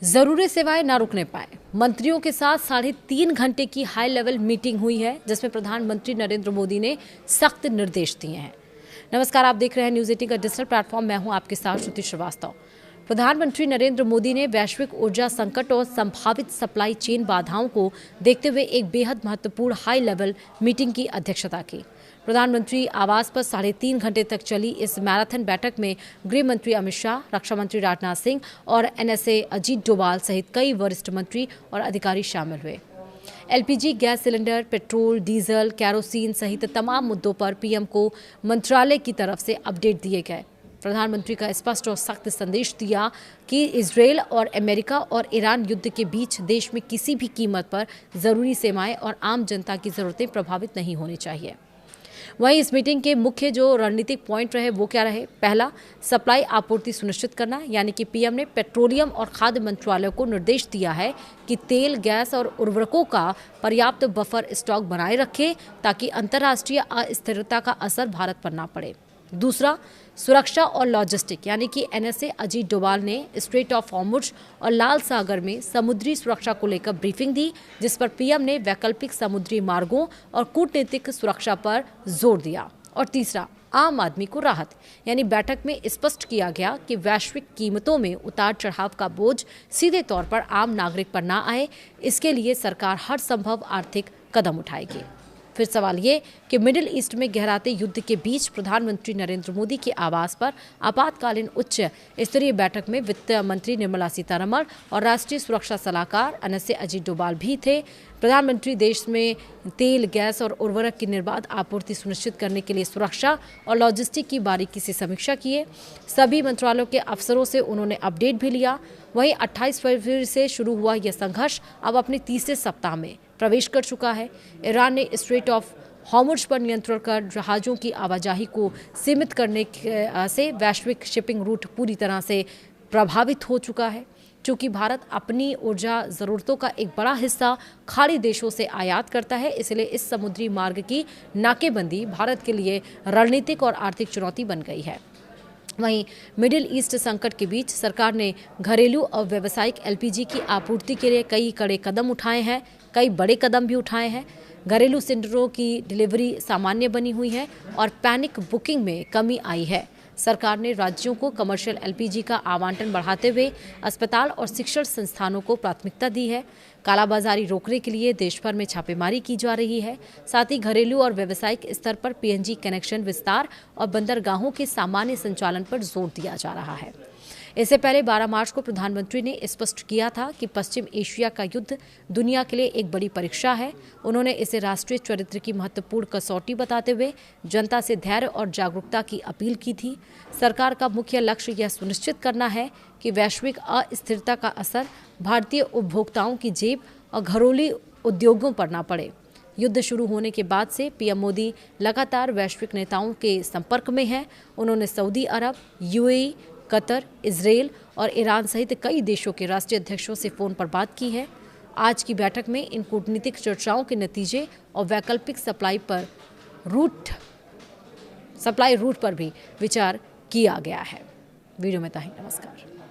जरूरी सेवाएं ना रुकने पाए। मंत्रियों के साथ 3.5 घंटे की हाई लेवल मीटिंग हुई है, जिसमें प्रधानमंत्री नरेंद्र मोदी ने सख्त निर्देश दिए हैं। नमस्कार, आप देख रहे हैं न्यूज 18 का डिजिटल प्लेटफॉर्म। मैं हूं आपके साथ श्रुति श्रीवास्तव। प्रधानमंत्री नरेंद्र मोदी ने वैश्विक ऊर्जा संकट और संभावित सप्लाई चेन बाधाओं को देखते हुए एक बेहद महत्वपूर्ण हाई लेवल मीटिंग की अध्यक्षता की। प्रधानमंत्री आवास पर 3.5 घंटे तक चली इस मैराथन बैठक में गृह मंत्री अमित शाह, रक्षा मंत्री राजनाथ सिंह और एनएसए अजीत डोभाल सहित कई वरिष्ठ मंत्री और अधिकारी शामिल हुए। LPG gas cylinder, petrol, diesel, kerosene सहित तमाम मुद्दों पर पीएम को मंत्रालय की तरफ से अपडेट दिए गए। प्रधानमंत्री का स्पष्ट और सख्त संदेश दिया कि इजरायल और अमेरिका और ईरान युद्ध के बीच देश में किसी भी कीमत पर जरूरी सेवाएं और आम जनता की जरूरतें प्रभावित नहीं होनी चाहिए। वहीं इस मीटिंग के मुख्य जो रणनीतिक पॉइंट रहे वो क्या रहे? पहला, सप्लाई आपूर्ति सुनिश्चित करना, यानी कि पीएम ने पेट्रोलियम और खाद्य मंत्रालय को निर्देश दिया है कि तेल, गैस और उर्वरकों का पर्याप्त बफर स्टॉक बनाए रखे ताकि अंतर्राष्ट्रीय अस्थिरता का असर भारत पर ना पड़े। दूसरा, सुरक्षा और लॉजिस्टिक, यानी कि एनएसए अजीत डोभाल ने स्ट्रेट ऑफ हॉर्मुज और लाल सागर में समुद्री सुरक्षा को लेकर ब्रीफिंग दी, जिस पर पीएम ने वैकल्पिक समुद्री मार्गों और कूटनीतिक सुरक्षा पर जोर दिया। और तीसरा, आम आदमी को राहत, यानी बैठक में स्पष्ट किया गया कि वैश्विक कीमतों में उतार चढ़ाव का बोझ सीधे तौर पर आम नागरिक पर ना आए, इसके लिए सरकार हर संभव आर्थिक कदम उठाएगी। फिर सवाल ये कि मिडिल ईस्ट में गहराते युद्ध के बीच प्रधानमंत्री नरेंद्र मोदी के आवास पर आपातकालीन उच्च स्तरीय बैठक में वित्त मंत्री निर्मला सीतारमण और राष्ट्रीय सुरक्षा सलाहकार एनएसए अजीत डोभाल भी थे। प्रधानमंत्री देश में तेल, गैस और उर्वरक की निर्बाध आपूर्ति सुनिश्चित करने के लिए सुरक्षा और लॉजिस्टिक की बारीकी से समीक्षा किए। सभी मंत्रालयों के अफसरों से उन्होंने अपडेट भी लिया। वहीं 28 फरवरी से शुरू हुआ यह संघर्ष अब अपने तीसरे सप्ताह में प्रवेश कर चुका है। ईरान ने स्ट्रेट ऑफ हॉर्मुज पर नियंत्रण कर जहाज़ों की आवाजाही को सीमित करने से वैश्विक शिपिंग रूट पूरी तरह से प्रभावित हो चुका है। चूंकि भारत अपनी ऊर्जा ज़रूरतों का एक बड़ा हिस्सा खाड़ी देशों से आयात करता है, इसलिए इस समुद्री मार्ग की नाकेबंदी भारत के लिए रणनीतिक और आर्थिक चुनौती बन गई है। वहीं मिडिल ईस्ट संकट के बीच सरकार ने घरेलू और व्यावसायिक एलपीजी की आपूर्ति के लिए कई कड़े कदम उठाए हैं, कई बड़े कदम भी उठाए हैं। घरेलू सिलेंडरों की डिलीवरी सामान्य बनी हुई है और पैनिक बुकिंग में कमी आई है। सरकार ने राज्यों को कमर्शियल एलपीजी का आवंटन बढ़ाते हुए अस्पताल और शिक्षण संस्थानों को प्राथमिकता दी है। कालाबाजारी रोकने के लिए देश भर में छापेमारी की जा रही है। साथ ही घरेलू और व्यावसायिक स्तर पर पीएनजी कनेक्शन विस्तार और बंदरगाहों के सामान्य संचालन पर जोर दिया जा रहा है। इससे पहले 12 मार्च को प्रधानमंत्री ने स्पष्ट किया था कि पश्चिम एशिया का युद्ध दुनिया के लिए एक बड़ी परीक्षा है। उन्होंने इसे राष्ट्रीय चरित्र की महत्वपूर्ण कसौटी बताते हुए जनता से धैर्य और जागरूकता की अपील की थी। सरकार का मुख्य लक्ष्य यह सुनिश्चित करना है कि वैश्विक अस्थिरता का असर भारतीय उपभोक्ताओं की जेब और घरेलू उद्योगों पर न पड़े। युद्ध शुरू होने के बाद से पीएम मोदी लगातार वैश्विक नेताओं के संपर्क में हैं। उन्होंने सऊदी अरब, यूएई, कतर, इजरायल और ईरान सहित कई देशों के राष्ट्रीय अध्यक्षों से फोन पर बात की है। आज की बैठक में इन कूटनीतिक चर्चाओं के नतीजे और वैकल्पिक सप्लाई रूट पर भी विचार किया गया है। वीडियो में था ही। नमस्कार।